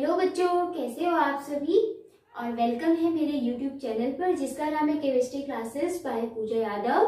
Hello बच्चों, कैसे हो आप सभी। और वेलकम है मेरे YouTube चैनल पर जिसका नाम है केमिस्ट्री क्लासेस बाय पूजा यादव।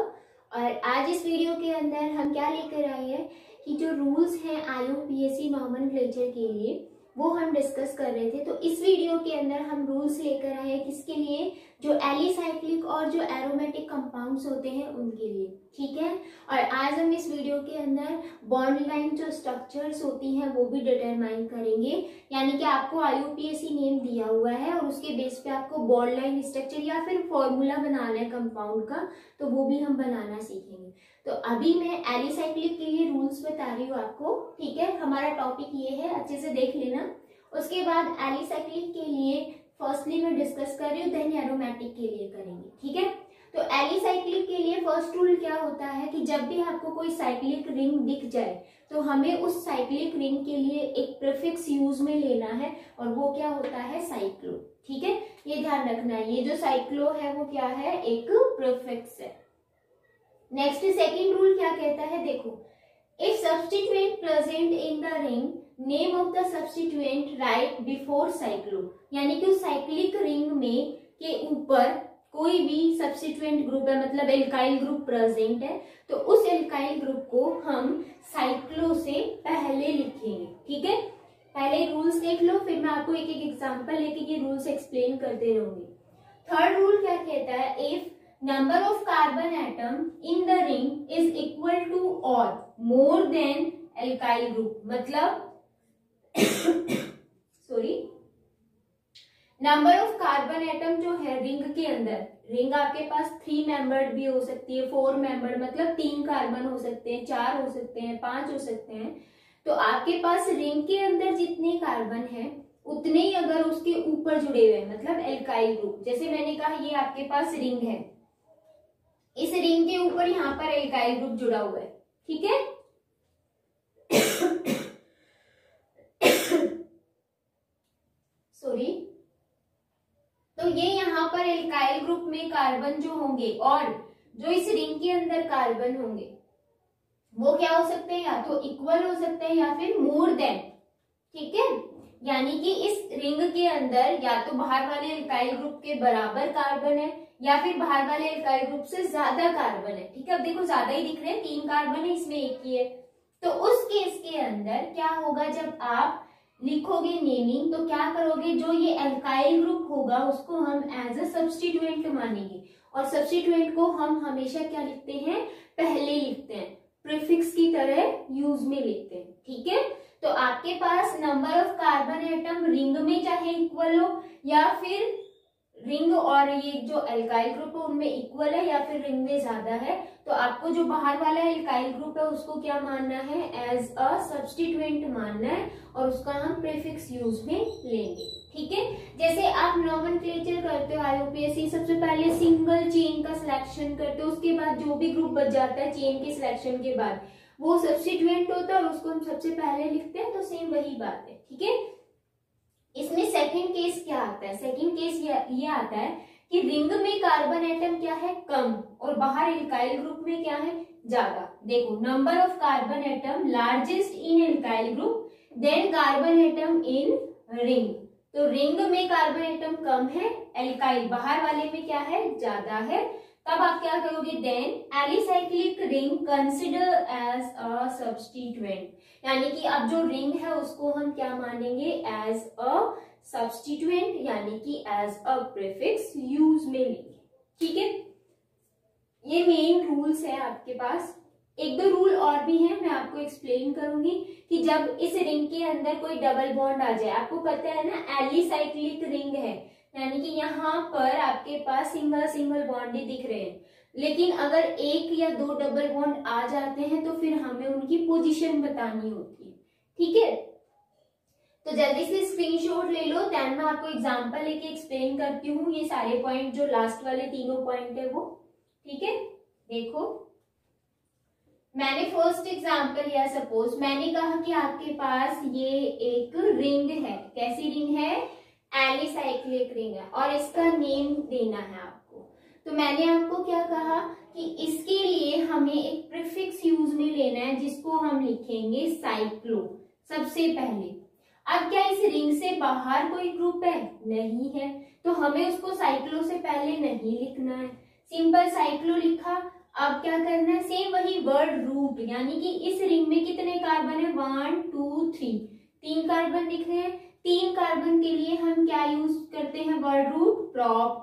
और आज इस वीडियो के अंदर हम क्या लेकर आए हैं कि जो रूल्स हैं IUPAC नॉमेनक्लेचर के लिए वो हम डिस्कस कर रहे थे। तो इस वीडियो के अंदर हम रूल्स लेकर आए हैं किसके लिए, जो एलिसाइक्लिक और जो एरोमेटिक कंपाउंड्स होते हैं उनके लिए, ठीक है। और आज हम इस वीडियो के अंदर बॉन्ड लाइन जो स्ट्रक्चर्स होती हैं वो भी डिटरमाइन करेंगे। यानी कि आपको IUPAC नेम दिया हुआ है और उसके बेस पे आपको बॉन्ड लाइन स्ट्रक्चर या फिर फॉर्मूला बनाना है कंपाउंड का, तो वो भी हम बनाना सीखेंगे। तो अभी मैं एलिसाइक्लिक के लिए रूल्स बता रही हूँ आपको, ठीक है। हमारा टॉपिक ये है, अच्छे से देख लेना। उसके बाद एलिसाइक्लिक के लिए फर्स्टली मैं डिस्कस कर रही हूँ, देन एरोमेटिक के लिए करेंगे, ठीक है। तो एलिसाइक्लिक के लिए फर्स्ट रूल क्या होता है कि जब भी आपको कोई साइक्लिक रिंग दिख जाए तो हमें उस साइक्लिक रिंग के लिए एक प्रीफिक्स यूज में लेना है और वो क्या होता है, साइक्लो, ठीक है। ये ध्यान रखना है, ये जो साइक्लो है वो क्या है, एक प्रीफिक्स है। नेक्स्ट सेकंड रूल क्या कहता है, देखो, if substituent present in the ring, name of the substituent right before cyclo. यानी कि उस साइक्लिक रिंग में के ऊपर कोई भी सब्स्टिट्यूएंट ग्रुप है, मतलब एल्काइल ग्रुप प्रेजेंट है, तो उस एल्काइल ग्रुप को हम साइक्लो से पहले लिखेंगे, ठीक है। पहले रूल्स देख लो, फिर मैं आपको एक एक एग्जांपल लेके ये रूल्स एक्सप्लेन करते रहूंगी। थर्ड रूल क्या कहता है, if number of carbon atom in the ring is equal to or more than alkyl group, मतलब sorry, number of carbon atom जो है रिंग के अंदर, रिंग आपके पास 3 मेंबर्ड भी हो सकती है, 4 मेंबर्ड मतलब 3 कार्बन हो सकते हैं, 4 हो सकते हैं, 5 हो सकते हैं। तो आपके पास रिंग के अंदर जितने कार्बन है उतने ही अगर उसके ऊपर जुड़े हुए हैं, मतलब एल्काइल ग्रुप, जैसे मैंने कहा ये आपके पास रिंग है, इस रिंग के ऊपर यहाँ पर एल्काइल ग्रुप जुड़ा हुआ है, ठीक है। सॉरी, तो ये यहाँ पर एल्काइल ग्रुप में कार्बन जो होंगे और जो इस रिंग के अंदर कार्बन होंगे वो क्या हो सकते हैं, या तो इक्वल हो सकते हैं या फिर मोर देन, ठीक है। यानी कि इस रिंग के अंदर या तो बाहर वाले एल्काइल ग्रुप के बराबर कार्बन है या फिर बाहर वाले एल्काइल ग्रुप से ज्यादा कार्बन है, ठीक है। अब देखो ज्यादा ही दिख रहे हैं, 3 कार्बन है, इसमें एक ही है। तो उस केस के अंदर क्या होगा, जब आप लिखोगे नेमिंग तो क्या करोगे, जो ये एल्काइल ग्रुप होगा उसको हम एज अ सब्स्टिट्यूएंट मानेंगे और सब्स्टिट्यूएंट को हम हमेशा क्या लिखते हैं, पहले लिखते हैं, प्रीफिक्स की तरह यूज में लिखते हैं, ठीक है। तो आपके पास number of carbon atom ring में चाहे इक्वल हो या फिर रिंग और ये जो एल्काइल ग्रुप है उनमें इक्वल है या फिर रिंग में ज्यादा है, तो आपको जो बाहर वाला एल्काइल ग्रुप है उसको क्या मानना है, एज अ सब्स्टिट्यूएंट मानना है और उसका हम प्रीफिक्स यूज में लेंगे, ठीक है। जैसे आप नॉमेनक्लेचर करते हो IUPAC, सबसे पहले सिंगल चेन का सिलेक्शन करते हो, उसके बाद जो भी ग्रुप बच जाता है चेन के सिलेक्शन के बाद वो सब्स्टिट्यूएंट होता है और उसको हम सबसे पहले लिखते हैं, तो सेम वही बात है, ठीक है। इसमें सेकंड केस क्या आता है, सेकंड केस ये आता है कि रिंग में कार्बन एटम क्या है, कम, और बाहर एल्काइल ग्रुप में क्या है, ज्यादा। देखो, number of carbon atom largest in alkyl group than carbon atom in ring. तो रिंग में कार्बन एटम कम है, एल्काइल बाहर वाले में क्या है, ज्यादा है। तब आप क्या करोगे, then alicyclic ring consider as a substituent. यानी कि अब जो रिंग है उसको हम क्या मानेंगे, एज अ सब्स्टिट्यूएंट, यानी कि एज अ प्रीफिक्स यूज में लेंगे, ठीक है। ये मेन रूल्स है आपके पास। एक दो रूल और भी हैं, मैं आपको एक्सप्लेन करूंगी कि जब इस रिंग के अंदर कोई डबल बॉन्ड आ जाए, आपको पता है ना एलिसाइक्लिक रिंग है, यानी कि यहाँ पर आपके पास सिंगल सिंगल बॉन्ड ही दिख रहे हैं, लेकिन अगर एक या 2 डबल बॉन्ड आ जाते हैं तो फिर हमें उनकी पोजीशन बतानी होती है, ठीक है। तो जल्दी से स्क्रीनशॉट ले लो, देन मैं आपको एग्जांपल लेके एक्सप्लेन करती हूँ ये सारे पॉइंट, जो लास्ट वाले तीनों पॉइंट है वो, ठीक है। देखो, मैंने फर्स्ट एग्जांपल लिया, सपोज मैंने कहा कि आपके पास ये एक रिंग है, कैसी रिंग है, एलिसाइक्लिक रिंग है और इसका नेम देना है आपको। तो मैंने आपको क्या कहा कि इसके लिए हमें एक प्रीफिक्स यूज में लेना है जिसको हम लिखेंगे साइक्लो सबसे पहले, अब क्या इस रिंग से बाहर कोई ग्रुप है? नहीं है, तो हमें उसको साइक्लो से पहले नहीं लिखना है, सिंपल साइक्लो लिखा। अब क्या करना है? सेम वही वर्ड रूट, यानी कि इस रिंग में कितने कार्बन है? 1 2 3, 3 कार्बन दिख रहे हैं। 3 कार्बन के लिए हम क्या यूज करते हैं? Word root prop.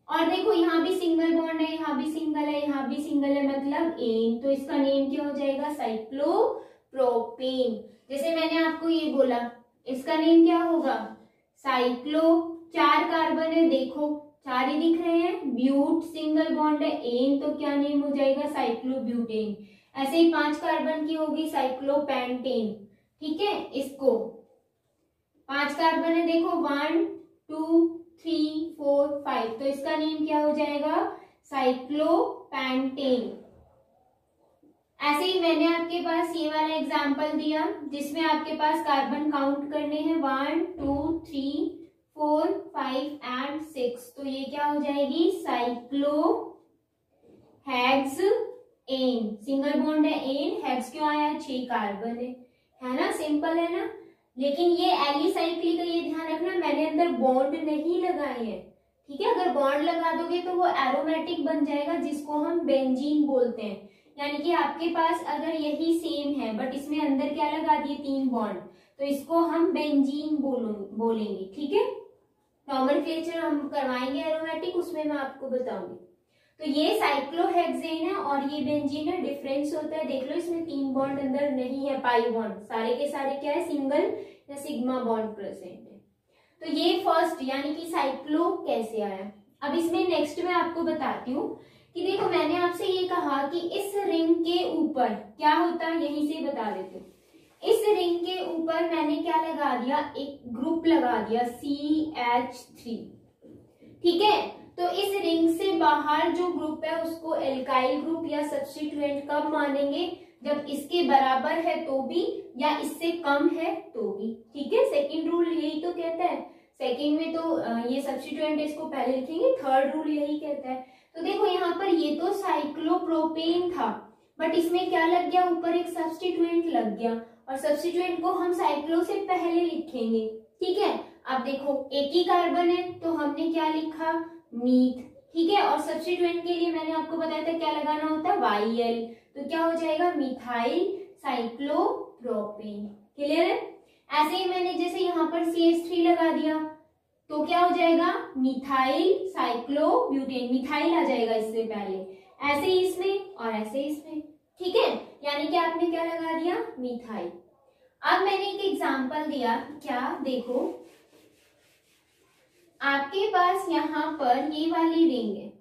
और देखो यहाँ भी सिंगल बॉन्ड है, यहाँ भी सिंगल है, यहाँ भी सिंगल है, मतलब एन, तो इसका नेम क्या हो जाएगा? साइक्लोप्रोपेन। जैसे मैंने आपको ये बोला, इसका नेम क्या होगा? साइक्लो। 4 कार्बन है, देखो 4 ही दिख रहे हैं, ब्यूट सिंगल बॉन्ड है, एन, तो क्या नेम हो जाएगा? साइक्लोब्यूटेन। ऐसे ही 5 कार्बन की होगी साइक्लोपेंटेन। ठीक है, इसको 5 कार्बन है, देखो 1 2 3 4 5, तो इसका नेम क्या हो जाएगा? साइक्लोपेंटेन। ऐसे ही मैंने आपके पास ये वाला एग्जाम्पल दिया जिसमें आपके पास कार्बन काउंट करने हैं 1 2 3 4 5 एंड 6, तो ये क्या हो जाएगी? Cyclohexane, single bond है एन, हेक्स क्यों आया? 6 कार्बन है ना, सिंपल है ना। लेकिन ये एलिसाइक्लिक का ये ध्यान रखना, मैंने अंदर बॉन्ड नहीं लगाए हैं, ठीक है। अगर बॉन्ड लगा दोगे तो वो एरोमेटिक बन जाएगा, जिसको हम बेंजीन बोलते हैं। यानी कि आपके पास अगर यही सेम है बट इसमें अंदर क्या लगा दिए? 3 बॉन्ड, तो इसको हम बेंजीन बोलेंगे, ठीक है। नॉमेनक्लेचर हम करवाएंगे एरोमेटिक, उसमें मैं आपको बताऊंगी। तो ये साइक्लोहेक्सेन है और ये बेंजीन है, डिफरेंस होता है, देख लो इसमें 3 बॉन्ड अंदर नहीं है, पाई बॉन्ड, सारे के सारे क्या है? सिंगल या सिग्मा बॉन्ड प्रेजेंट है। तो ये फर्स्ट यानी कि साइक्लो कैसे आया। अब इसमें नेक्स्ट मैं आपको बताती हूँ कि देखो मैंने आपसे ये कहा कि इस रिंग के ऊपर क्या होता है, यहीं से बता देती हूँ। इस रिंग के ऊपर मैंने क्या लगा दिया? एक ग्रुप लगा दिया CH3, ठीक है। तो इस रिंग से बाहर जो ग्रुप है उसको एल्काइल ग्रुप या सब्स्टिट्यूएंट कब मानेंगे? जब इसके बराबर है तो भी या इससे कम है तो भी, ठीक है। सेकंड रूल यही तो कहता है, सेकंड में तो ये सब्स्टिट्यूएंट इसको पहले लिखेंगे, थर्ड रूल यही कहता है। तो देखो यहाँ पर ये तो साइक्लोप्रोपेन था बट इसमें क्या लग गया? ऊपर एक सब्स्टिट्यूएंट लग गया, और सब्स्टिट्यूएंट को हम साइक्लो से पहले लिखेंगे, ठीक है। अब देखो एक ही कार्बन है तो हमने क्या लिखा? मीथ, ठीक है। और सब्स्टिट्यूएंट के लिए मैंने आपको बताया था क्या लगाना होता है? YL, तो क्या हो जाएगा? Methyl cyclopropane. क्लियर है। ऐसे ही मैंने जैसे यहाँ पर CH3 लगा दिया तो क्या हो जाएगा? मिथाइल साइक्लोब्यूटेन, मिथाइल आ जाएगा इससे पहले, ऐसे ही इसमें और ऐसे इसमें, ठीक है। यानी कि आपने क्या लगा दिया? मिथाइल। अब मैंने एक एग्जांपल दिया, क्या देखो आपके पास यहाँ पर ये वाली रिंग है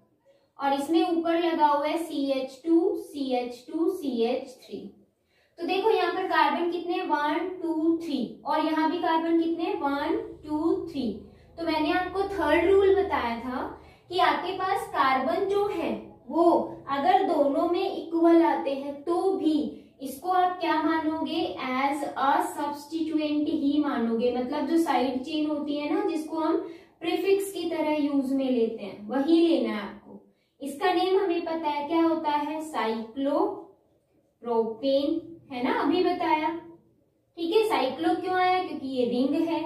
और इसमें ऊपर लगा हुआ है CH2 CH2 CH3। तो देखो यहाँ पर कार्बन कितने? 1 2 3, और यहाँ भी कार्बन कितने? 1 2 3। तो मैंने आपको थर्ड रूल बताया था कि आपके पास कार्बन जो है वो अगर दोनों में इक्वल आते हैं तो भी इसको आप क्या मानोगे? एज अ सब्स्टिट्यूएंट ही मानोगे। मतलब जो साइड चेन होती है ना, जिसको हम प्रीफिक्स की तरह यूज में लेते हैं, वही लेना है आपको। इसका नेम हमें पता है क्या होता है? साइक्लोप्रोपेन, है ना, अभी बताया, ठीक है। साइक्लो क्यों आया? क्योंकि ये रिंग है।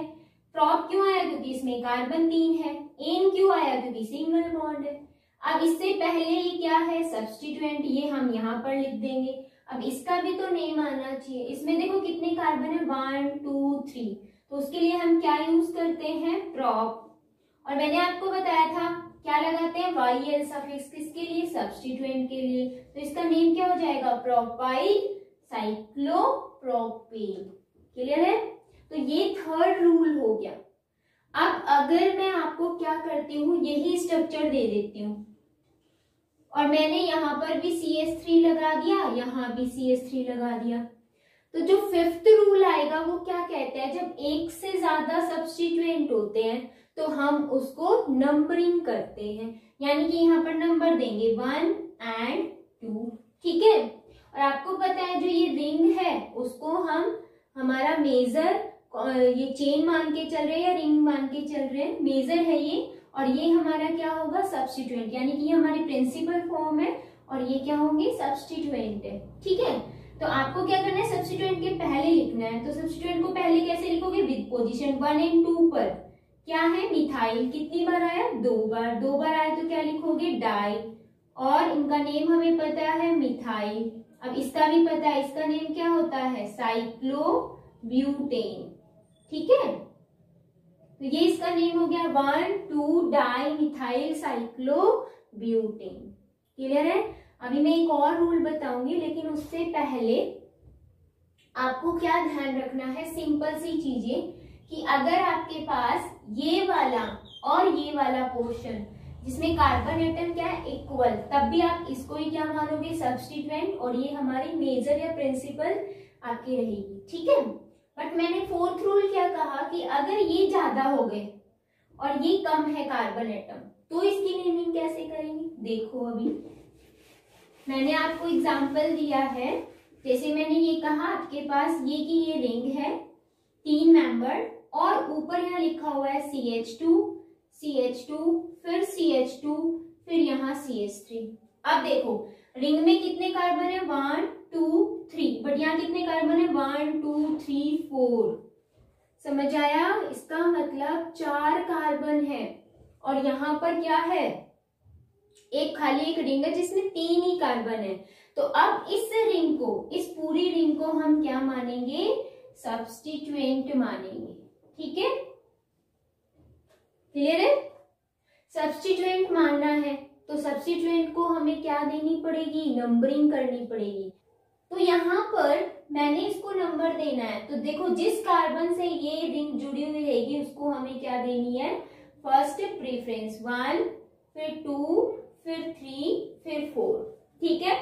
प्रोप क्यों आया? क्योंकि इसमें कार्बन 3 है। एन क्यों आया? क्योंकि सिंगल बॉन्ड है। अब इससे पहले ये क्या है? सब्स्टिट्यूएंट, ये हम यहाँ पर लिख देंगे। अब इसका भी तो नेम आना चाहिए। इसमें देखो कितने कार्बन है? 1 2 3, तो उसके लिए हम क्या यूज करते हैं? प्रोप। और मैंने आपको बताया था क्या लगाते हैं? YL सफिक्स, किसके लिए? सब्स्टिट्यूएंट के लिए। तो इसका नेम क्या हो जाएगा? Propyl cyclopropane. क्लियर है। तो ये थर्ड रूल हो गया। अब अगर मैं आपको क्या करती हूँ, यही स्ट्रक्चर दे देती हूँ और मैंने यहाँ पर भी CH3 लगा दिया, यहाँ भी CH3 लगा दिया, तो जो फिफ्थ रूल आएगा वो क्या कहता है? जब एक से ज्यादा सब्स्टिट्यूएंट होते हैं तो हम उसको नंबरिंग करते हैं, यानी कि यहाँ पर नंबर देंगे 1 and 2, ठीक है। और आपको पता है जो ये रिंग है उसको हम हमारा मेजर, ये चेन मान के चल रहे हैं या रिंग मान के चल रहे हैं, मेजर है ये, और ये हमारा क्या होगा? सब्स्टिट्यूएंट, यानी कि ये हमारी प्रिंसिपल फॉर्म है और ये क्या होंगे? सब्स्टिट्यूएंट है, ठीक है। तो आपको क्या करना है, सब्स्टिट्यूएंट के पहले लिखना है। तो सब्स्टिट्यूएंट को पहले कैसे लिखोगे, विद पोजीशन 1 और 2 पर। क्या है, मिथाइल कितनी बार आया, 2 बार। 2 बार आया तो क्या लिखोगे, डाई, और इनका नेम हमें पता है मिथाइल। अब इसका भी पता है, इसका नेम क्या होता है, साइक्लोब्यूटेन। ठीक है, तो ये इसका नेम हो गया 1,2 डाई मिथाइल साइक्लोब्यूटेन। क्लियर है। अभी मैं एक और रूल बताऊंगी, लेकिन उससे पहले आपको क्या ध्यान रखना है, सिंपल सी चीजें, कि अगर आपके पास ये वाला और ये वाला पोर्शन जिसमें कार्बन एटम क्या है, इक्वल, तब भी आप इसको ही क्या मानोगे, सब्स्टिट्यूएंट, और ये हमारी मेजर या प्रिंसिपल आपकी रहेगी। ठीक है। बट मैंने फोर्थ रूल क्या कहा कि अगर ये ज्यादा हो गए और ये कम है कार्बन एटम, तो इसकी नेमिंग कैसे करेंगे। देखो अभी मैंने आपको एग्जांपल दिया है, जैसे मैंने ये कहा आपके पास ये कि ये रिंग है 3 मेंबर, और ऊपर यहाँ लिखा हुआ है CH2, फिर CH2, फिर यहाँ CH3। अब देखो रिंग में कितने कार्बन है, 1 2 3, बट यहाँ कितने कार्बन है, 1 2 3 4। समझ आया, इसका मतलब 4 कार्बन है, और यहाँ पर क्या है, एक खाली एक रिंग है जिसमें 3 ही कार्बन है। तो अब इस रिंग को, इस पूरी रिंग को हम क्या मानेंगे, सब्स्टिट्यूएंट मानेंगे। ठीक है, क्लियर है। सब्स्टिट्यूएंट मानना है तो सब्स्टिट्यूएंट को हमें क्या देनी पड़ेगी, नंबरिंग करनी पड़ेगी। तो यहाँ पर मैंने इसको नंबर देना है, तो देखो जिस कार्बन से ये रिंग जुड़ी हुई रहेगी उसको हमें क्या देनी है, फर्स्ट प्रेफरेंस 1, फिर 2, फिर 3, फिर 4। ठीक है,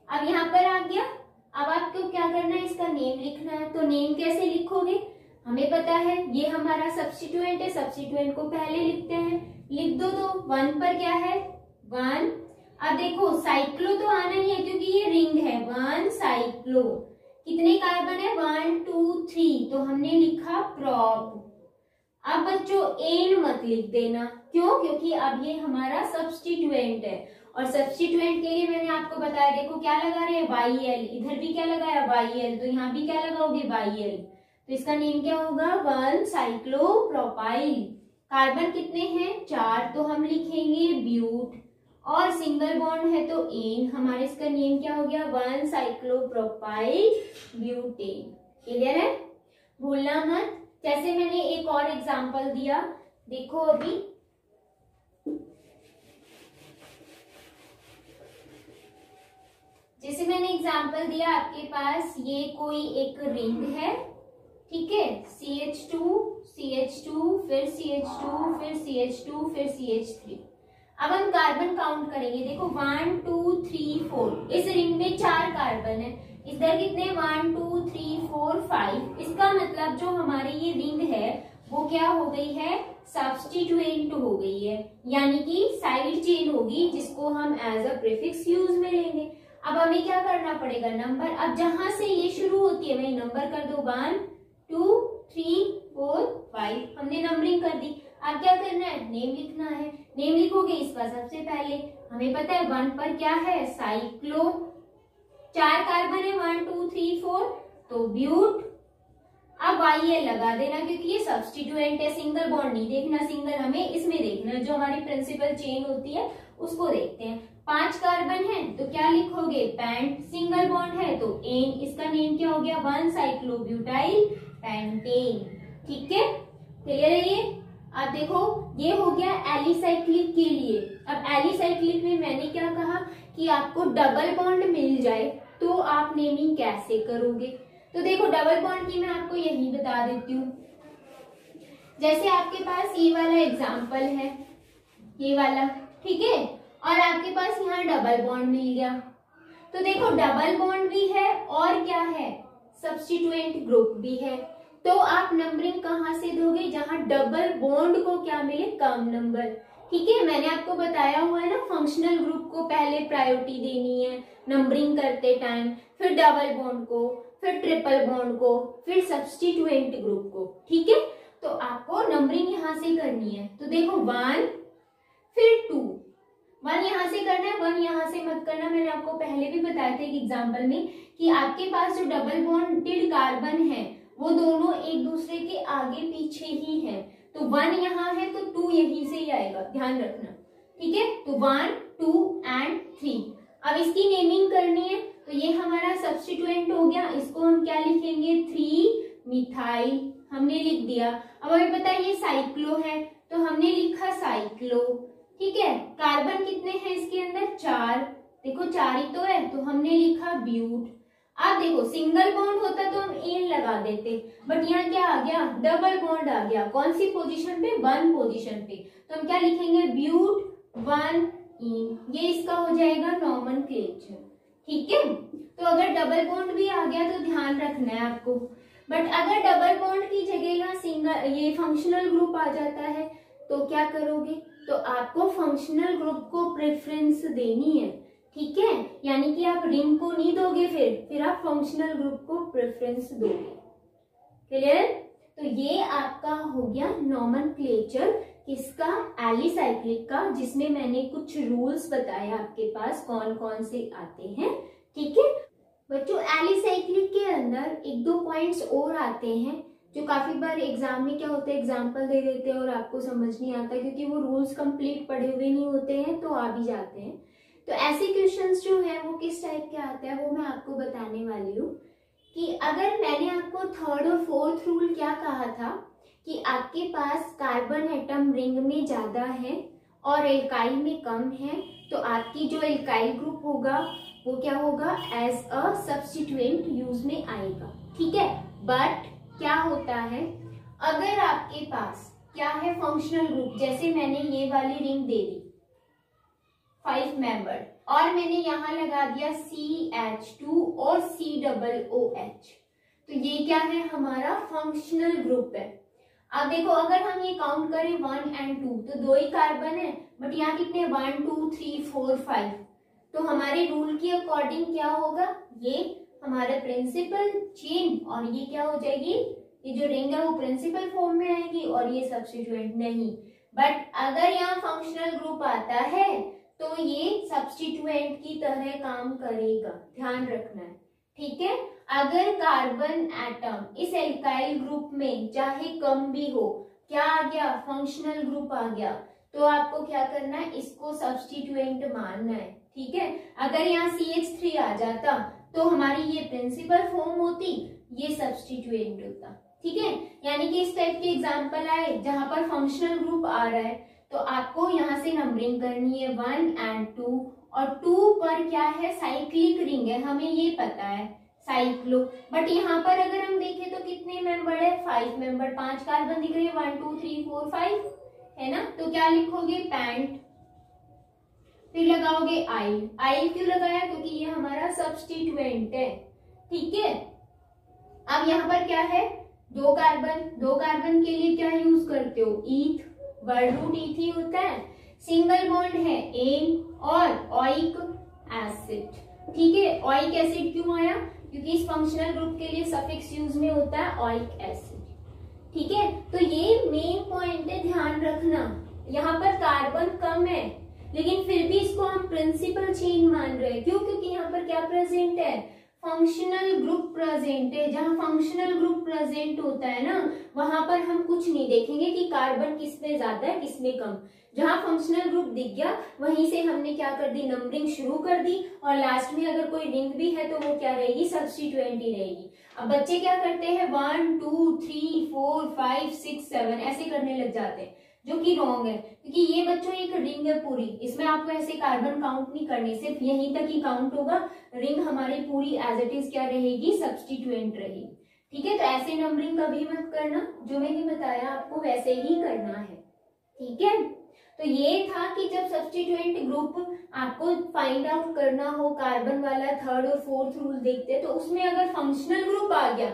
अब यहाँ पर आ गया। अब आपको क्या करना है, इसका नेम लिखना है। तो नेम कैसे लिखोगे, हमें पता है ये हमारा सब्स्टिट्यूएंट है, सब्स्टिट्यूएंट को पहले लिखते हैं, लिख दो। तो 1 पर क्या है, 1। अब देखो साइक्लो तो आना ही है क्योंकि ये रिंग है, 1 साइक्लो। कितने कार्बन है, 1 2 3, तो हमने लिखा प्रॉप। अब बच्चों एन मत लिख देना, क्यों, क्योंकि अब ये हमारा सब्स्टिट्यूएंट है, और सब्स्टिट्यूएंट के लिए मैंने आपको बताया, देखो क्या लगा रहे हैं, YL, इधर भी क्या लगाया, YL, तो यहाँ भी क्या लगाओगे, YL। तो इसका नेम क्या होगा, 1 साइक्लोप्रोपाइल। कार्बन कितने हैं, 4, तो हम लिखेंगे ब्यूट, और सिंगल बॉन्ड है तो एन, हमारे इसका नेम क्या हो गया, 1 साइक्लोप्रोपाइल ब्यूटेन। क्लियर है, भूलना मत। जैसे मैंने एक और एग्जांपल दिया, देखो अभी जैसे मैंने एग्जांपल दिया, आपके पास ये कोई एक रिंग है, ठीक है, CH2, फिर CH2, फिर CH2, फिर CH3। अब हम कार्बन काउंट करेंगे, देखो 1 2 3 4, इस रिंग में 4 कार्बन है, इधर कितने, 1 2 3 4 5। इसका मतलब जो हमारी ये रिंग है वो क्या हो गई है, सब्स्टिट्यूएंट हो गई है, यानी कि साइड चेन होगी, जिसको हम एज अ प्रीफिक्स यूज में लेंगे। अब हमें क्या करना पड़ेगा, नंबर, अब जहां से ये शुरू होती है वही नंबर कर दो, 1 2 3 4 5, हमने नंबरिंग कर दी। अब क्या करना है, नेम लिखना है। नेम लिखोगे इसका सबसे पहले, हमें पता है 1 पर क्या है, साइक्लो, 4 कार्बन है, 1 2 3 4, तो ब्यूट। अब YL लगा देना क्योंकि ये सब्स्टिट्यूएंट है, सिंगल बॉन्ड नहीं देखना, सिंगल हमें इसमें देखना, जो हमारी प्रिंसिपल चेन होती है उसको देखते हैं। 5 कार्बन है तो क्या लिखोगे, पेंट, सिंगल बॉन्ड है तो एन, इसका नेम क्या हो गया, 1 साइक्लोब्यूटाइल पेंटेन। ठीक है, क्लियर है ये। अब देखो ये हो गया एलिसाइक्लिक के लिए। अब एलिसाइक्लिक में मैंने क्या कहा कि आपको डबल बॉन्ड मिल जाए तो आप नेमिंग कैसे करोगे। तो देखो डबल बॉन्ड की मैं आपको यही बता देती हूँ। जैसे आपके पास ये वाला एग्जाम्पल है, ये वाला, ठीक है, और आपके पास यहाँ डबल बॉन्ड मिल गया, तो देखो डबल बॉन्ड भी है और क्या है, सब्स्टिट्यूएंट ग्रुप भी है। तो आप नंबरिंग कहाँ से दोगे, जहां डबल बॉन्ड को क्या मिले, कम नंबर। ठीक है, मैंने आपको बताया हुआ है ना, फंक्शनल ग्रुप को पहले प्रायोरिटी देनी है नंबरिंग करते टाइम, फिर डबल बॉन्ड को, फिर ट्रिपल बॉन्ड को, फिर सब्स्टिट्यूएंट ग्रुप को। ठीक है, तो आपको नंबरिंग यहां से करनी है। तो देखो 1 फिर 2, 1 यहाँ से करना है, 1 यहाँ से मत करना। मैंने आपको पहले भी बताया था एक एग्जाम्पल में कि आपके पास जो डबल बॉन्डेड कार्बन है वो दोनों एक दूसरे के आगे पीछे ही है, तो 1 यहाँ है तो 2 यहीं से ही आएगा, ध्यान रखना, ठीक है। तो 1, 2 एंड 3। अब इसकी नेमिंग करनी है, तो ये हमारा सब्स्टिट्यूएंट हो गया, इसको हम क्या लिखेंगे, 3 मिथाइल हमने लिख दिया। अब हमें पता है ये साइक्लो है तो हमने लिखा साइक्लो, ठीक है। कार्बन कितने हैं इसके अंदर, 4, देखो 4 ही तो है, तो हमने लिखा ब्यूट। अब देखो सिंगल बॉन्ड होता तो हम एन लगा देते, बट यहाँ क्या आ गया, डबल बॉन्ड आ गया। कौन सी पोजीशन पे, 1 पोजीशन पे, तो हम क्या लिखेंगे, ब्यूट 1 इन, ये इसका हो जाएगा नॉमेनक्लेचर, ठीक है। तो अगर डबल बॉन्ड भी आ गया तो ध्यान रखना है आपको, बट अगर डबल बॉन्ड की जगह यहाँ सिंगल ये फंक्शनल ग्रुप आ जाता है तो क्या करोगे, तो आपको फंक्शनल ग्रुप को प्रेफरेंस देनी है, ठीक है। यानी कि आप रिंग को नहीं दोगे, फिर आप फंक्शनल ग्रुप को प्रेफरेंस दोगे, क्लियर। तो ये आपका हो गया नॉमेनक्लेचर किसका, एलिसाइक्लिक का, जिसमें मैंने कुछ रूल्स बताए आपके पास कौन कौन से आते हैं, ठीक है। बच्चों एलिसाइक्लिक के अंदर 1-2 पॉइंट्स और आते हैं जो काफी बार एग्जाम में क्या होता है, एग्जाम्पल दे देते हैं और आपको समझ नहीं आता क्योंकि वो रूल्स कंप्लीट पढ़े हुए नहीं होते हैं तो आ भी जाते हैं। तो ऐसे क्वेश्चंस जो है वो किस टाइप के आते हैं वो मैं आपको बताने वाली हूँ कि अगर मैंने आपको 3rd और 4th रूल क्या कहा था कि आपके पास कार्बन एटम रिंग में ज्यादा है और एल्काइल में कम है, तो आपकी जो एल्काइल ग्रुप होगा वो क्या होगा, एज अ सब्स्टिट्यूएंट यूज में आएगा, ठीक है। बट क्या होता है अगर आपके पास क्या है फंक्शनल ग्रुप, जैसे मैंने ये वाली रिंग दे दी 5 मेंबर और मैंने यहाँ लगा दिया CH2 और COOH, तो ये क्या है हमारा फंक्शनल ग्रुप है। अब देखो अगर हम ये काउंट करें 1 और 2 तो 2 ही कार्बन है, बट यहाँ कितने 1 2 3 4 5, तो हमारे रूल के अकॉर्डिंग क्या होगा, ये हमारा प्रिंसिपल चेन और ये क्या हो जाएगी, ये जो रिंग है वो प्रिंसिपल फॉर्म में आएगी और ये सब्स्टिट्यूएंट नहीं। बट अगर यहाँ फंक्शनल ग्रुप आता है तो ये सब्स्टिट्यूएंट की तरह काम करेगा, ध्यान रखना है, ठीक है। अगर कार्बन एटम इस एल्काइल ग्रुप में चाहे कम भी हो, क्या आ गया, फंक्शनल ग्रुप आ गया, तो आपको क्या करना है, इसको सब्स्टिट्यूएंट मानना है, ठीक है। अगर यहाँ CH3 आ जाता तो हमारी ये प्रिंसिपल फॉर्म होती, ये सब्स्टिट्यूएंट होता, ठीक है। यानी कि इस टाइप के एग्जाम्पल आए जहां पर फंक्शनल ग्रुप आ रहा है तो आपको यहाँ से नंबरिंग करनी है 1 और 2, और 2 पर क्या है, साइक्लिक रिंग है, हमें ये पता है साइक्लो। बट यहाँ पर अगर हम देखें तो कितने मेंबर है, 5 मेंबर, 5 कार्बन दिख रहे हैं, 1 2 3 4 5 है ना, तो क्या लिखोगे, पैंट, फिर लगाओगे आइल। आइल क्यों लगाया, क्योंकि ये हमारा सब्स्टिट्यूएंट है, ठीक है। अब यहाँ पर क्या है, 2 कार्बन के लिए क्या यूज करते हो, ईथ, वर्ड रूट ईथ ही होता है। सिंगल बॉन्ड है एन और ओइक एसिड, ठीक है। ओइक एसिड क्यों आया, क्योंकि इस फंक्शनल ग्रुप के लिए सफिक्स यूज में होता है ओइक एसिड, ठीक है। तो ये मेन पॉइंट है, ध्यान रखना। यहाँ पर कार्बन कम है लेकिन फिर भी इसको हम प्रिंसिपल चेन मान रहे हैं, क्यों, क्योंकि यहाँ पर क्या प्रेजेंट है, फंक्शनल ग्रुप प्रेजेंट है। जहां फंक्शनल ग्रुप प्रेजेंट होता है ना वहां पर हम कुछ नहीं देखेंगे कि कार्बन किसमें ज्यादा है किसमें कम। जहां फंक्शनल ग्रुप दिख गया वहीं से हमने क्या कर दी, नंबरिंग शुरू कर दी, और लास्ट में अगर कोई रिंग भी है तो वो क्या रहेगी, सब्स्टिट्यूएंट ही रहेगी। अब बच्चे क्या करते हैं 1 2 3 4 5 6 7 ऐसे करने लग जाते हैं, जो कि रॉन्ग है, क्योंकि ये बच्चों एक रिंग है पूरी, इसमें आपको ऐसे कार्बन काउंट नहीं करने, सिर्फ यहीं तक ही काउंट होगा। रिंग हमारी पूरी एज इट इज क्या रहेगी, सब्स्टिट्यूएंट रहेगी, ठीक है। तो ऐसे नंबरिंग कभी मत करना, जो मैंने बताया आपको वैसे ही करना है, ठीक है। तो ये था कि जब सब्स्टिट्यूएंट ग्रुप आपको फाइंड आउट करना हो, कार्बन वाला 3rd और 4th रूल देखते तो उसमें अगर फंक्शनल ग्रुप आ गया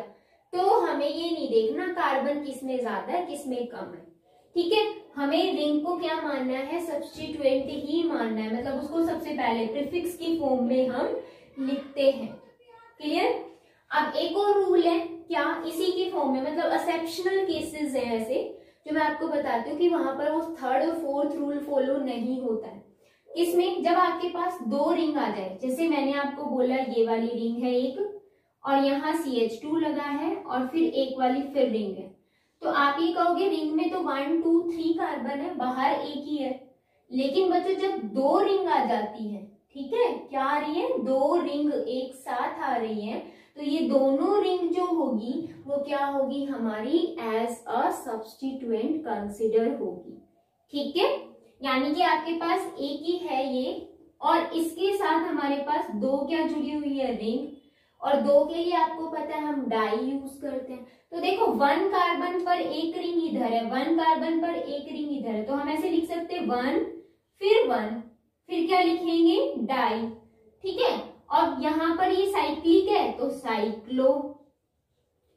तो हमें ये नहीं देखना कार्बन किसमें ज्यादा है किसमें कम है, ठीक है। हमें रिंग को क्या मानना है, सब्स्टिट्यूएंट ही मानना है, मतलब उसको सबसे पहले प्रीफिक्स की फॉर्म में हम लिखते हैं, क्लियर। अब एक और रूल है क्या, इसी की फॉर्म में, मतलब एक्सेप्शनल केसेस है ऐसे जो मैं आपको बताती हूँ कि वहां पर वो 3rd और 4th रूल फॉलो नहीं होता है। किसमें, जब आपके पास दो रिंग आ जाए, जैसे मैंने आपको बोला ये वाली रिंग है एक, और यहाँ CH2 लगा है, और फिर एक वाली फिर रिंग है, तो आप ये कहोगे रिंग में तो 1 2 3 कार्बन है, बाहर एक ही है। लेकिन बच्चों जब दो रिंग आ जाती है, ठीक है, क्या आ रही है, दो रिंग एक साथ आ रही है, तो ये दोनों रिंग जो होगी वो क्या होगी हमारी, एज अ सब्स्टिट्यूएंट कंसिडर होगी। ठीक है, यानी कि आपके पास एक ही है ये, और इसके साथ हमारे पास दो क्या जुड़ी हुई है, रिंग, और दो के लिए आपको पता है हम डाई यूज करते हैं। तो देखो 1 कार्बन पर एक रिंग इधर है, 1 कार्बन पर एक रिंग इधर है, तो हम ऐसे लिख सकते हैं 1 फिर क्या लिखेंगे, डाई। ठीक है, और यहाँ पर ये साइक्लिक है तो साइक्लो,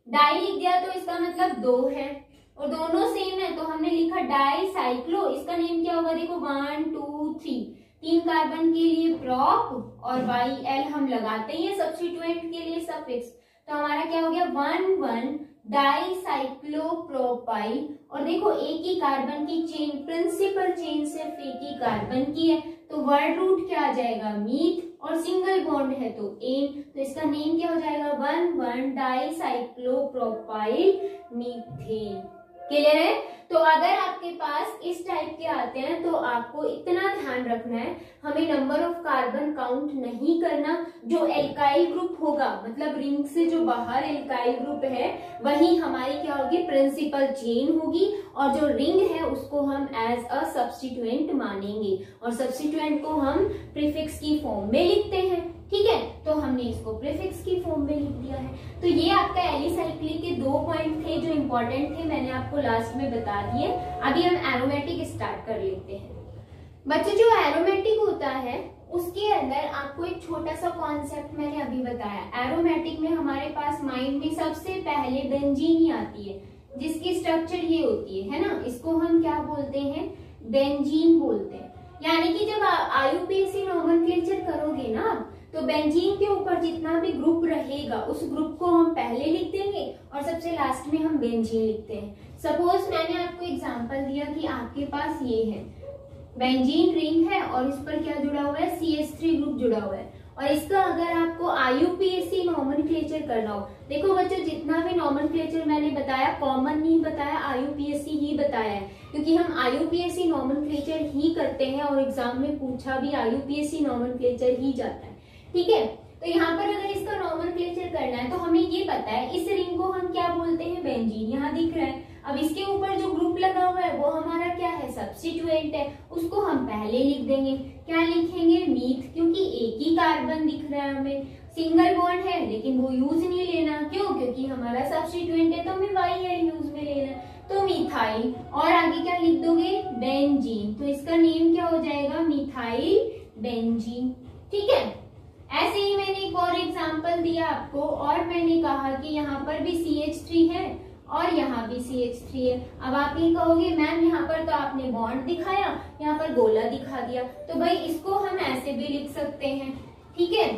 डाई लिख दिया तो इसका मतलब दो है, और दोनों सेम है तो हमने लिखा डाई साइक्लो। इसका नेम क्या होगा, देखो 1 2 3, 3 कार्बन के लिए प्रॉप, और YL हम लगाते ही है सब्स्टिट्यूएंट के लिए सफिक्स, तो हमारा क्या हो गया 1 डाई साइक्लोप्रोपाइल। और देखो एक ही कार्बन की चेन, प्रिंसिपल चेन सिर्फ एक ही कार्बन की है, तो वर्ड रूट क्या आ जाएगा, मीथ, और सिंगल बॉन्ड है तो एन, तो इसका नेम क्या हो जाएगा 1 डाई साइक्लोप्रोपाइल मीथेन। क्लियर है। तो अगर आपके पास इस टाइप के आते हैं तो आपको इतना ध्यान रखना है, हमें नंबर ऑफ कार्बन काउंट नहीं करना, जो एल्काइल ग्रुप होगा, मतलब रिंग से जो बाहर एल्काइल ग्रुप है वही हमारी क्या होगी, प्रिंसिपल चेन होगी, और जो रिंग है उसको हम एज अ सब्स्टिट्यूएंट मानेंगे, और सब्स्टिट्यूएंट को हम प्रीफिक्स की फॉर्म में लिखते हैं। ठीक है, तो हमने इसको प्रीफिक्स की फॉर्म में लिख दिया है। तो ये आपका एलिसाइक्लिक के 2 पॉइंट थे जो इंपॉर्टेंट थे, मैंने आपको लास्ट में बता दिए। अभी हम एरोमेटिक स्टार्ट कर लेते हैं। बच्चों जो एरोमेटिक होता है उसके अंदर आपको एक छोटा सा कॉन्सेप्ट मैंने अभी बताया। एरोमेटिक में हमारे पास माइंड में सबसे पहले बेंजीन ही आती है, जिसकी स्ट्रक्चर ये होती है ना, इसको हम क्या बोलते हैं, बेंजीन बोलते हैं। यानी कि जब IUPAC नोमेनक्लेचर करोगे ना, तो बेंजीन के ऊपर जितना भी ग्रुप रहेगा उस ग्रुप को हम पहले लिख देंगे और सबसे लास्ट में हम बेंजीन लिखते हैं। सपोज मैंने आपको एग्जांपल दिया कि आपके पास ये है बेंजीन रिंग है और इस पर क्या जुड़ा हुआ है, CH3 ग्रुप जुड़ा हुआ है, और इसका अगर आपको IUPAC नोमेनक्लेचर करना हो, देखो बच्चों जितना भी नोमेनक्लेचर मैंने बताया कॉमन नहीं बताया, IUPAC ही बताया है, क्योंकि हम IUPAC नोमेनक्लेचर ही करते हैं और एग्जाम में पूछा भी IUPAC नोमेनक्लेचर ही जाता है। ठीक है, तो यहाँ पर अगर इसका नोमेनक्लेचर करना है तो हमें ये पता है इस रिंग को हम क्या बोलते हैं, बेंजीन, यहाँ दिख रहा है। अब इसके ऊपर जो ग्रुप लगा हुआ है वो हमारा क्या है, सब्स्टिट्यूएंट है, उसको हम पहले लिख देंगे। क्या लिखेंगे, मीथ, क्योंकि एक ही कार्बन दिख रहा है हमें, सिंगल बॉन्ड है लेकिन वो यूज नहीं लेना, क्यों, क्योंकि हमारा सब्स्टिट्यूएंट है तो हमें YL यूज में लेना, तो मिथाइल, और आगे क्या लिख दोगे, बेंजीन, तो इसका नेम क्या हो जाएगा, मिथाइल बेंजीन। ठीक है, ऐसे ही मैंने एक और एग्जांपल दिया आपको, और मैंने कहा कि यहाँ पर भी CH3 है और यहाँ भी CH3 है। अब आप ये कहोगे मैम यहाँ पर तो आपने बॉन्ड दिखाया, यहाँ पर गोला दिखा दिया, तो भाई इसको हम ऐसे भी लिख सकते हैं। ठीक है,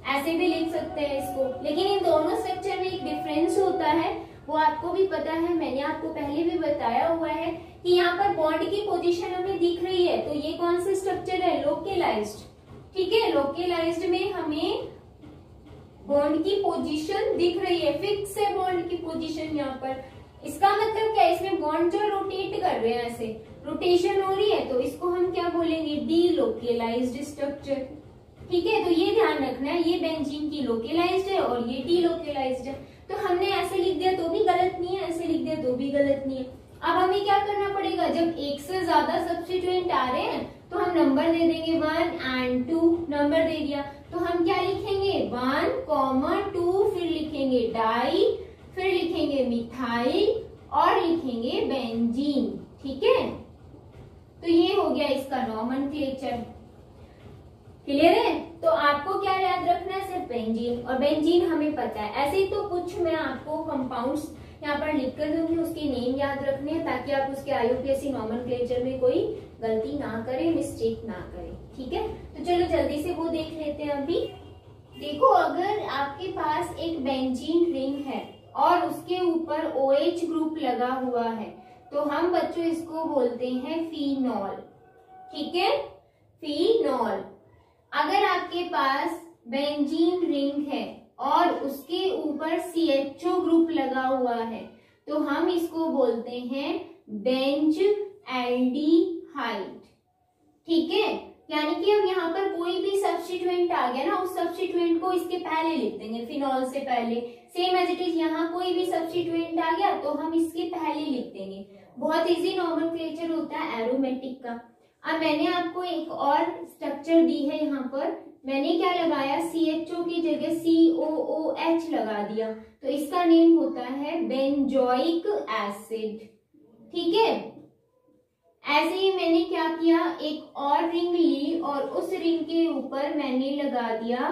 ऐसे भी लिख सकते हैं इसको, लेकिन इन दोनों स्ट्रक्चर में एक डिफरेंस होता है, वो आपको भी पता है, मैंने आपको पहले भी बताया हुआ है कि यहाँ पर बॉन्ड की पोजीशन हमें दिख रही है, तो ये कौन सा स्ट्रक्चर है, लोकेलाइज्ड। ठीक है, लोकेलाइज्ड में हमें बॉन्ड की पोजीशन दिख रही है, फिक्स है बॉन्ड की पोजीशन यहाँ पर। इसका मतलब क्या है, इसमें बॉन्ड जो रोटेट कर रहे हैं, ऐसे रोटेशन हो रही है, तो इसको हम क्या बोलेंगे, डीलोकेलाइज्ड स्ट्रक्चर। ठीक है, तो ये ध्यान रखना है, ये बेंजीन की लोकेलाइज्ड है और ये डीलोकेलाइज्ड है। तो हमने ऐसे लिख दिया तो भी गलत नहीं है, ऐसे लिख दिया तो भी गलत नहीं है। अब हमें क्या करना पड़ेगा, जब एक से ज्यादा सब्स्टिट्यूएंट आ रहे हैं तो हम नंबर दे देंगे 1 और 2, नंबर दे दिया तो हम क्या लिखेंगे, 1, 2, फिर लिखेंगे डाई, फिर लिखेंगे मिथाइल और लिखेंगे बेंजीन। ठीक है, तो ये हो गया इसका नोमेनक्लेचर। क्लियर है, तो आपको क्या याद रखना है, सिर्फ बेंजीन, और बेंजीन हमें पता है। ऐसे ही तो कुछ मैं आपको कंपाउंड्स यहाँ पर लिख कर दूंगी, उसके नेम याद रखने हैं ताकि आप उसके IUPAC नोमेनक्लेचर में कोई गलती ना करें, मिस्टेक ना करें। ठीक है, तो चलो जल्दी से वो देख लेते हैं। अभी देखो, अगर आपके पास एक बेंजीन रिंग है और उसके ऊपर OH ग्रुप लगा हुआ है तो हम बच्चों इसको बोलते हैं फिनॉल। ठीक है, फिनॉल। अगर आपके पास बेंजीन रिंग है और उसके ऊपर CHO ग्रुप लगा हुआ है तो हम इसको बोलते हैं बेंज एल्डिहाइड। ठीक है, यानी कि अब यहाँ पर कोई भी सब्स्टिट्यूएंट आ गया ना, उस सब्स्टिट्यूएंट को इसके पहले लिख देंगे, फिनॉल से पहले। सेम एज इट इज यहाँ कोई भी सब्स्टिट्यूएंट आ गया तो हम इसके पहले लिख देंगे। बहुत इजी नॉमेनक्लेचर होता है एरोमेटिक का। अब मैंने आपको एक और स्ट्रक्चर दी है, यहाँ पर मैंने क्या लगाया, CHO की जगह COOH लगा दिया, तो इसका नेम होता है बेंजोइक एसिड। ठीक है, ऐसे ही मैंने क्या किया, एक और रिंग ली और उस रिंग के ऊपर मैंने लगा दिया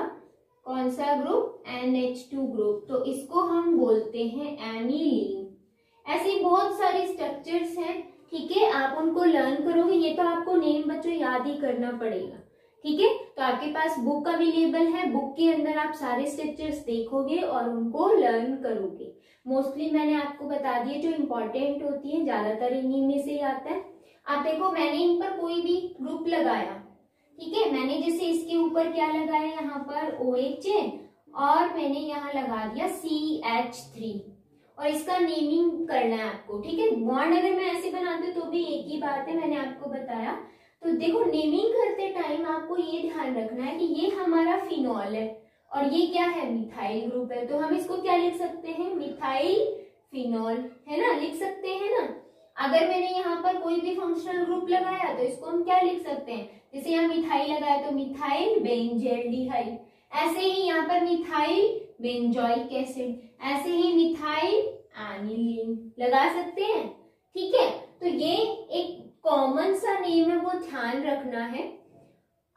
कौन सा ग्रुप, NH2 ग्रुप, तो इसको हम बोलते हैं एनिलीन। ऐसे बहुत सारे स्ट्रक्चर्स हैं। ठीक है, आप उनको लर्न करोगे, ये तो आपको नेम बच्चों याद ही करना पड़ेगा। ठीक है, तो आपके पास बुक अवेलेबल है, बुक के अंदर आप सारे स्ट्रक्चर्स देखोगे और उनको लर्न करोगे। मोस्टली मैंने आपको बता दिया जो इम्पोर्टेंट होती है, ज्यादातर इन्हीं में से आता है। आप देखो मैंने इन पर कोई भी ग्रुप लगाया, ठीक है, मैंने जैसे इसके ऊपर क्या लगाया, यहाँ पर OH और मैंने यहाँ लगा दिया CH3 और इसका नेमिंग करना है आपको। ठीक है, बॉन्ड अगर मैं ऐसे बनाती हूँ तो भी एक ही बात है, मैंने आपको बताया। तो देखो नेमिंग करते टाइम आपको ये ध्यान रखना है कि ये हमारा फिनॉल है और ये क्या है, मिथाइल ग्रुप है, तो हम इसको क्या लिख सकते हैं, मिथाइल फिनॉल, है ना, लिख सकते हैं ना। अगर मैंने यहाँ पर कोई भी फंक्शनल ग्रुप लगाया तो इसको हम क्या लिख सकते हैं, जैसे यहाँ मिथाइल लगाया तो मिथाइल बेंजेल्डिहाइड, ऐसे ही यहाँ पर मिथाइल बेंजोइक एसिड, ऐसे ही मिथाइल एनिलीन लगा सकते हैं। ठीक है, तो ये एक कॉमन सा नेम है, वो ध्यान रखना है।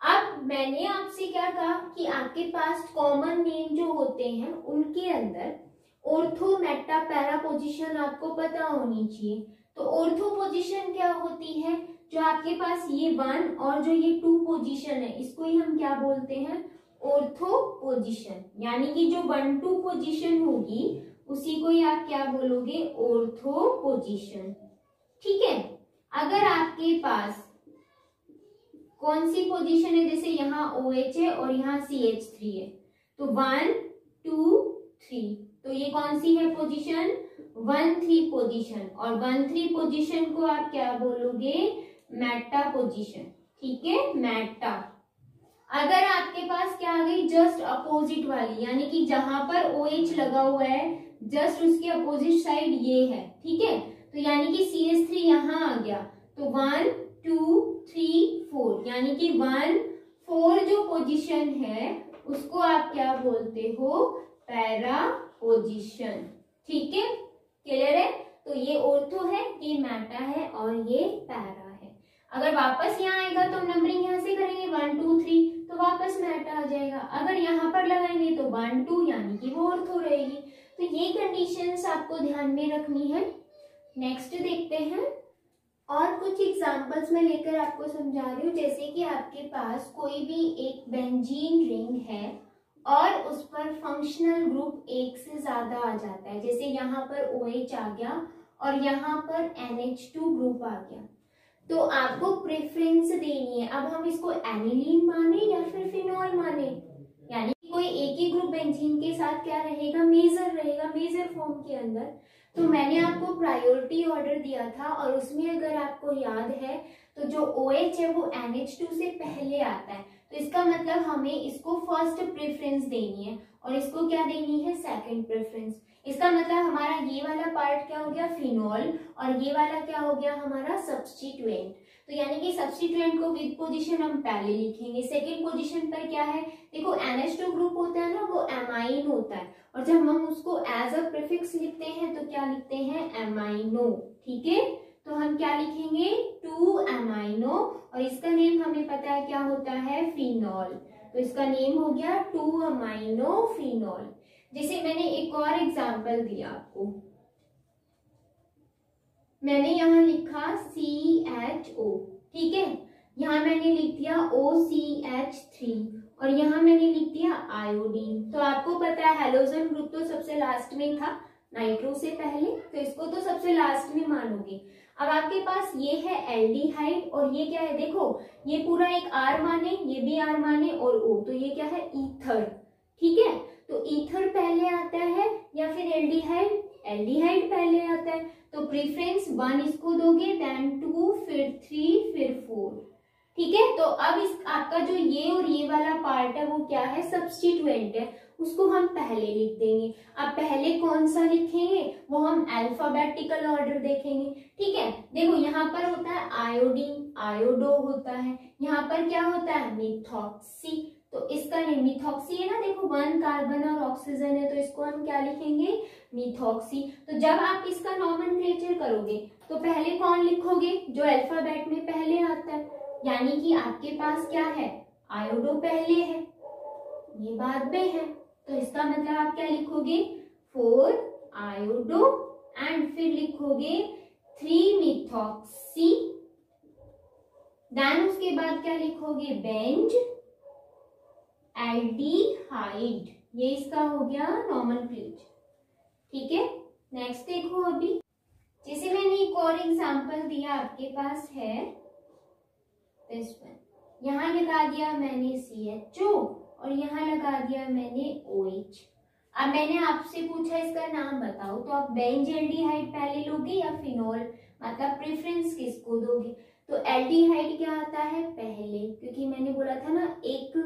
अब मैंने आपसे क्या कहा कि आपके पास कॉमन नेम जो होते हैं उनके अंदर ऑर्थो मेटा पैरा पोजीशन आपको पता होनी चाहिए। तो ऑर्थो पोजीशन क्या होती है, जो आपके पास ये 1 और जो ये 2 पोजीशन है इसको ही हम क्या बोलते हैं, ऑर्थो पोजीशन, यानी कि जो 1-2 पोजीशन होगी उसी को ही आप क्या बोलोगे, ऑर्थो पोजीशन। ठीक है, अगर आपके पास कौन सी पोजीशन है, जैसे यहाँ OH है और यहाँ CH3 है, तो 1 2 3, तो ये कौन सी है पोजीशन, 1-3 पोजीशन, और 1-3 पोजीशन को आप क्या बोलोगे, मेटा पोजीशन। ठीक है, मेटा। अगर आपके पास क्या आ गई, जस्ट अपोजिट वाली, यानी कि जहां पर OH लगा हुआ है जस्ट उसकी अपोजिट साइड ये है। ठीक है, तो यानी कि CH3 यहाँ आ गया, तो 1 2 3 4, यानी कि 1-4 जो पोजीशन है उसको आप क्या बोलते हो, पैरा पोजीशन। ठीक है, क्लियर है। तो ये ऑर्थो है, ये मेटा है और ये पैरा है। अगर वापस यहाँ आएगा तो नंबरिंग यहाँ से करेंगे 1 2 3, तो वापस मेटा आ जाएगा। अगर यहाँ पर लगाएंगे तो 1 2, यानी कि वो ऑर्थो रहेगी। तो ये कंडीशंस आपको ध्यान में रखनी है। नेक्स्ट देखते हैं, और कुछ एग्जांपल्स मैं लेकर आपको समझा रही हूँ। जैसे कि आपके पास कोई भी एक बेंजीन रिंग है और उस पर फंक्शनल ग्रुप एक से ज्यादा आ जाता है, जैसे यहाँ पर OH आ गया और यहाँ पर NH2 ग्रुप आ गया, तो आपको प्रेफरेंस देनी है। अब हम इसको एनिलीन माने या फिर फिनॉल माने, यानी कोई एक ही ग्रुप बेंजीन के साथ क्या रहेगा, मेजर रहेगा, मेजर फॉर्म के अंदर। तो मैंने आपको प्रायोरिटी ऑर्डर दिया था और उसमें अगर आपको याद है तो जो OH है वो NH2 से पहले आता है, तो इसका मतलब हमें इसको फर्स्ट प्रेफरेंस देनी है और इसको क्या देनी है, सेकंड प्रेफरेंस। इसका मतलब हमारा ये वाला पार्ट क्या हो गया, फिनॉल, और ये वाला क्या हो गया हमारा सब्स्टिट्यूएंट। तो यानी कि सब्स्टिट्यूएंट को विद पोजीशन हम पहले लिखेंगे। सेकंड पोजीशन पर क्या है, देखो NH2 ग्रुप होता है ना, वो एमाइन होता है, और जब हम उसको एज अ प्रीफिक्स लिखते हैं तो क्या लिखते हैं, एमाइनो। ठीक है, तो हम क्या लिखेंगे, 2 एमाइनो, और इसका नेम हमें पता है क्या होता है, फिनॉल। तो इसका नेम हो गया 2 अमाइनो फिनॉल। जैसे मैंने एक और एग्जांपल दिया आपको, मैंने यहाँ लिखा CHO, ठीक है, यहाँ मैंने लिख दिया OCH3 और यहाँ मैंने लिख दिया आयोडीन। तो आपको पता है हेलोजन ग्रुप तो सबसे लास्ट में था, नाइट्रो से पहले, तो इसको तो सबसे लास्ट में मानोगे। अब आपके पास ये है एल्डिहाइड और ये क्या है, देखो ये पूरा एक R माने, ये भी R माने और O, तो ये क्या है ईथर। ठीक है, तो ईथर पहले आता है या फिर एल्डिहाइड, एल्डिहाइड पहले आता है, तो प्रेफरेंस 1 इसको दोगे, देन 2, फिर 3, फिर 4। ठीक है, तो अब इस आपका जो ये और ये वाला पार्ट है वो क्या है, सब्स्टिट्यूएंट है, उसको हम पहले लिख देंगे। अब पहले कौन सा लिखेंगे, वो हम अल्फाबेटिकल ऑर्डर देखेंगे। ठीक है, देखो यहाँ पर होता है आयोडीन, आयोडो होता है, यहाँ पर क्या होता है मिथॉक्सी, तो इसका नेम मिथॉक्सी है ना, देखो 1 कार्बन और ऑक्सीजन है, तो इसको हम क्या लिखेंगे मिथॉक्सी। तो जब आप इसका नॉमेनक्लेचर करोगे तो पहले कौन लिखोगे, जो अल्फाबेट में पहले आता है, यानी कि आपके पास क्या है आयोडो पहले है, ये बाद में है, तो इसका मतलब आप क्या लिखोगे 4 आयोडो एंड फिर लिखोगे 3 मिथॉक्सी, देन उसके बाद क्या लिखोगे बेंज एल्डिहाइड, ये इसका हो गया नॉमेनक्लेचर। ठीक है, नेक्स्ट देखो, अभी जैसे मैंने एक और एग्जांपल दिया, आपके पास है दिस वन, यहाँ लगा दिया मैंने CHO और यहाँ लगा दिया मैंने OH। अब मैंने आपसे पूछा इसका नाम बताओ, तो आप बेंज एल्डिहाइड पहले लोगे या फिनॉल, मतलब प्रेफरेंस किसको दोगे, तो एल्डिहाइड क्या आता है पहले, क्योंकि मैंने बोला था ना एक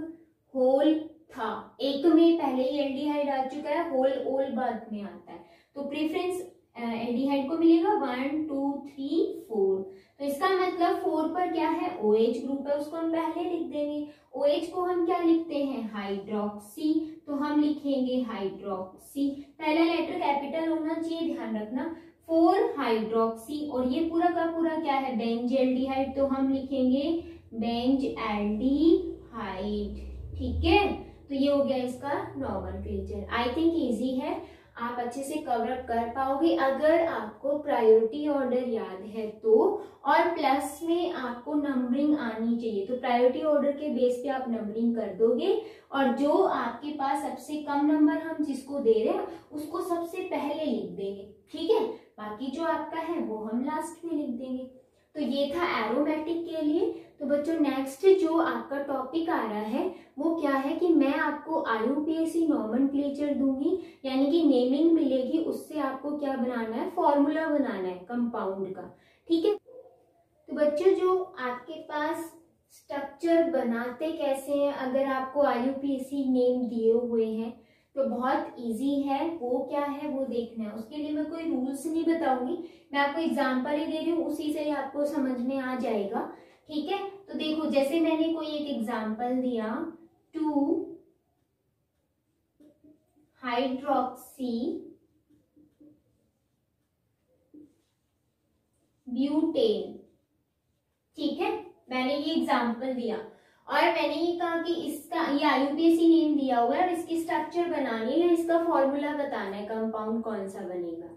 होल था, एक में पहले ही एल्डिहाइड आ चुका है, होल ओल बाद में आता है, तो प्रेफरेंस एल्डिहाइड को मिलेगा 1 2 3 4, तो इसका मतलब 4 पर क्या है OH ग्रुप है, उसको हम पहले लिख देंगे। OH को हम क्या लिखते हैं हाइड्रोक्सी, तो हम लिखेंगे हाइड्रोक्सी, पहला लेटर कैपिटल होना चाहिए, ध्यान रखना, 4 हाइड्रोक्सी, और ये पूरा का पूरा क्या है बेंज एल्डिहाइड, तो हम लिखेंगे बेंज एल्डिहाइड। ठीक है, तो ये हो गया इसका नॉमेनक्लेचर। आई थिंक इजी है, आप अच्छे से कवर अप कर पाओगे अगर आपको प्रायोरिटी ऑर्डर याद है तो, और प्लस में आपको नंबरिंग आनी चाहिए, तो प्रायोरिटी ऑर्डर के बेस पे आप नंबरिंग कर दोगे, और जो आपके पास सबसे कम नंबर हम जिसको दे रहे हैं उसको सबसे पहले लिख देंगे। ठीक है, बाकी जो आपका है वो हम लास्ट में लिख देंगे। तो ये था एरोमेटिक के लिए। तो बच्चों नेक्स्ट जो आपका टॉपिक आ रहा है वो क्या है कि मैं आपको IUPAC नॉमेनक्लेचर दूंगी, यानी कि नेमिंग मिलेगी, उससे आपको क्या बनाना है फॉर्मूला बनाना है कंपाउंड का। ठीक है, तो बच्चों जो आपके पास स्ट्रक्चर बनाते कैसे हैं, अगर आपको IUPAC नेम दिए हुए हैं तो बहुत इजी है, वो क्या है वो देखना है। उसके लिए मैं कोई रूल्स नहीं बताऊंगी, मैं आपको एग्जांपल ही दे रही हूँ, उसी से ही आपको समझ में आ जाएगा। ठीक है, तो देखो जैसे मैंने कोई एक एग्जांपल दिया 2 हाइड्रोक्सी ब्यूटेन, ठीक है, मैंने ये एग्जांपल दिया और मैंने ये कहा कि इसका ये IUPAC नेम दिया हुआ है और इसकी स्ट्रक्चर बनानी है, इसका फॉर्मूला बताना है कंपाउंड कौन सा बनेगा।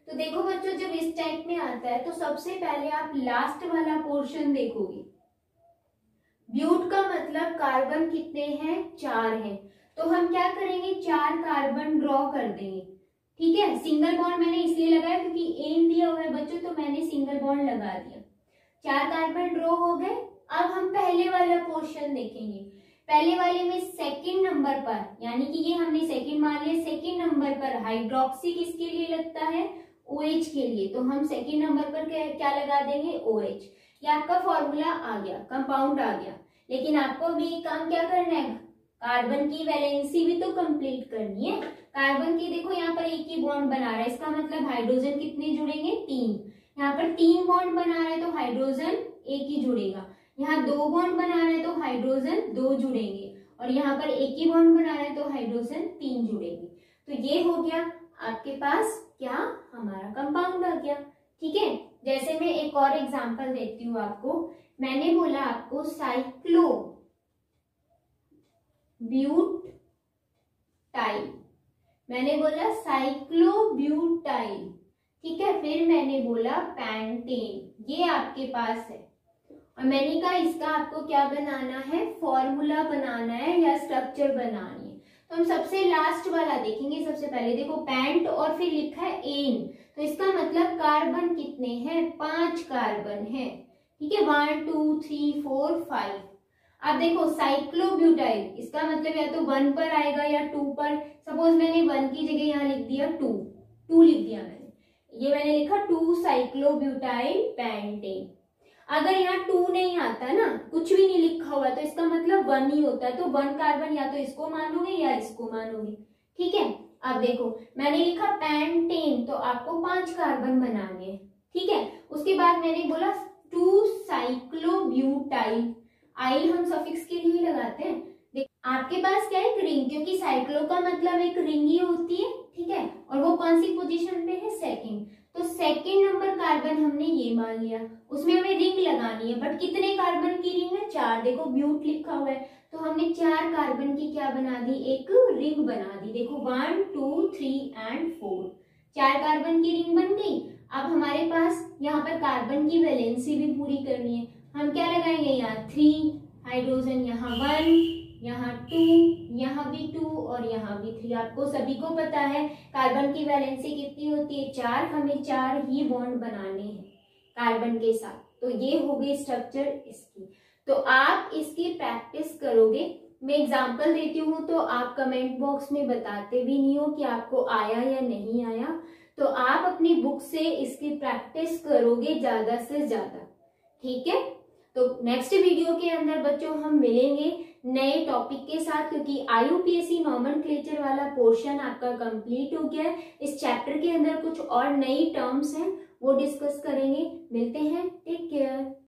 तो देखो बच्चों जब इस टाइप में आता है तो सबसे पहले आप लास्ट वाला पोर्शन देखोगे। ब्यूट का मतलब कार्बन कितने हैं 4 हैं, तो हम क्या करेंगे 4 कार्बन ड्रॉ कर देंगे। ठीक है, सिंगल बॉन्ड मैंने इसलिए लगाया क्योंकि एन दिया हुआ है बच्चों, तो मैंने सिंगल बॉन्ड लगा दिया। 4 कार्बन ड्रॉ हो गए। अब हम पहले वाला पोर्शन देखेंगे। पहले वाले में सेकंड नंबर पर, यानी कि ये हमने सेकंड मान लिया, सेकंड नंबर पर हाइड्रोक्सी किसके लिए लगता है OH के लिए, तो हम सेकंड नंबर पर क्या लगा देंगे OH। ये आपका फॉर्मूला आ गया, कंपाउंड आ गया। लेकिन आपको अभी एक काम क्या करना है, कार्बन की वैलेंसी भी तो कंप्लीट करनी है। कार्बन की देखो यहाँ पर एक ही बॉन्ड बना रहा है, इसका मतलब हाइड्रोजन कितने जुड़ेंगे 3। यहाँ पर 3 बॉन्ड बना रहा है तो हाइड्रोजन एक ही जुड़ेगा। यहाँ 2 बॉन्ड बना रहा है तो हाइड्रोजन 2 जुड़ेंगे, और यहाँ पर एक ही बॉन्ड बना रहा है तो हाइड्रोजन 3 जुड़ेंगे। तो ये हो गया आपके पास क्या, हमारा कंपाउंड आ गया। ठीक है, जैसे मैं एक और एग्जांपल देती हूँ आपको। मैंने बोला आपको साइक्लो ब्यूटाइल, मैंने बोला साइक्लोब्यूटाइल, ठीक है, फिर मैंने बोला पैंटेन, ये आपके पास है। और मैंने कहा इसका आपको क्या बनाना है, फॉर्मूला बनाना है या स्ट्रक्चर बनानी है। तो हम सबसे लास्ट वाला देखेंगे। सबसे पहले देखो पेंट और फिर लिखा है एन, तो इसका मतलब कार्बन कितने हैं, 5 कार्बन है। ठीक है, 1 2 3 4 5। अब देखो साइक्लोब्यूटाइल, इसका मतलब या तो 1 पर आएगा या 2 पर। सपोज मैंने 1 की जगह यहाँ लिख दिया 2 लिख दिया मैंने लिखा 2 साइक्लोब्यूटाइल पेंटेन। अगर यहाँ 2 नहीं आता ना, कुछ भी नहीं लिखा हुआ, तो इसका मतलब 1 ही होता है। तो 1 कार्बन या तो इसको मानोगे या इसको मानोगे। ठीक है, अब देखो मैंने लिखा पेंटेन, तो आपको 5 कार्बन बनाने हैं। ठीक है, उसके बाद मैंने बोला 2 साइक्लोब्यूटाइल, आइल हम सफिक्स के लिए लगाते हैं। आपके पास क्या है, एक रिंग, क्योंकि साइक्लो का मतलब एक रिंग ही होती है। ठीक है, और वो कौन सी पोजीशन पे है, सेकंड। तो सेकंड नंबर कार्बन हमने ये मान लिया, उसमें हमें रिंग लगानी है, बट कितने कार्बन की रिंग है, 4। देखो ब्यूट लिखा हुआ है, तो हमने 4 कार्बन की क्या बना दी, एक रिंग बना दी। देखो 1 2 3 एंड 4, 4 कार्बन की रिंग बन गई। अब हमारे पास यहाँ पर कार्बन की वैलेंसी भी पूरी करनी है। हम क्या लगाएंगे, यहाँ 3 हाइड्रोजन, यहाँ 1, यहाँ 2, यहाँ भी 2 और यहाँ भी 3। आपको सभी को पता है कार्बन की वैलेंसी कितनी होती है, 4। हमें 4 ही बॉन्ड बनाने हैं कार्बन के साथ। तो ये हो गई स्ट्रक्चर इसकी। तो आप इसकी प्रैक्टिस करोगे। मैं एग्जांपल देती हूँ, तो आप कमेंट बॉक्स में बताते भी नहीं हो कि आपको आया या नहीं आया। तो आप अपनी बुक से इसकी प्रैक्टिस करोगे ज्यादा से ज्यादा। ठीक है, तो नेक्स्ट वीडियो के अंदर बच्चों हम मिलेंगे नए टॉपिक के साथ, क्योंकि IUPAC नॉमेनक्लेचर वाला पोर्शन आपका कंप्लीट हो गया है। इस चैप्टर के अंदर कुछ और नई टर्म्स हैं, वो डिस्कस करेंगे। मिलते हैं, टेक केयर।